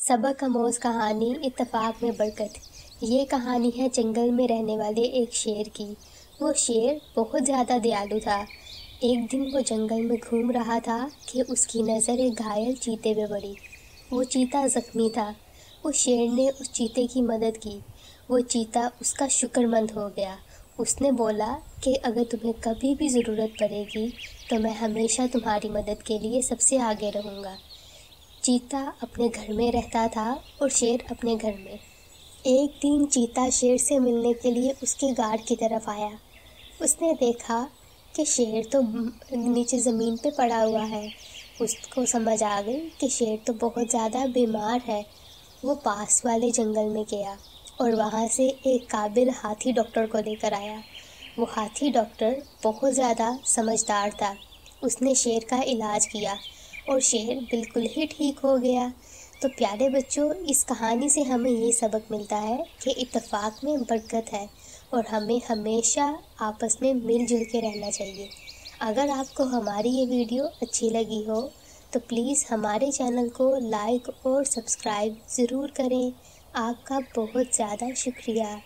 सबक आमोज़ कहानी इत्तेफाक में बरकत। ये कहानी है जंगल में रहने वाले एक शेर की। वो शेर बहुत ज़्यादा दयालु था। एक दिन वो जंगल में घूम रहा था कि उसकी नज़र एक घायल चीते पे पड़ी। वो चीता ज़ख्मी था। उस शेर ने उस चीते की मदद की। वो चीता उसका शुक्रमंद हो गया। उसने बोला कि अगर तुम्हें कभी भी ज़रूरत पड़ेगी तो मैं हमेशा तुम्हारी मदद के लिए सबसे आगे रहूँगा। चीता अपने घर में रहता था और शेर अपने घर में। एक दिन चीता शेर से मिलने के लिए उसके गार्ड की तरफ आया। उसने देखा कि शेर तो नीचे ज़मीन पे पड़ा हुआ है। उसको समझ आ गई कि शेर तो बहुत ज़्यादा बीमार है। वो पास वाले जंगल में गया और वहाँ से एक काबिल हाथी डॉक्टर को लेकर आया। वो हाथी डॉक्टर बहुत ज़्यादा समझदार था। उसने शेर का इलाज किया और शेर बिल्कुल ही ठीक हो गया। तो प्यारे बच्चों, इस कहानी से हमें ये सबक मिलता है कि इत्तेफाक में बरकत है और हमें हमेशा आपस में मिलजुल के रहना चाहिए। अगर आपको हमारी ये वीडियो अच्छी लगी हो तो प्लीज़ हमारे चैनल को लाइक और सब्सक्राइब ज़रूर करें। आपका बहुत ज़्यादा शुक्रिया।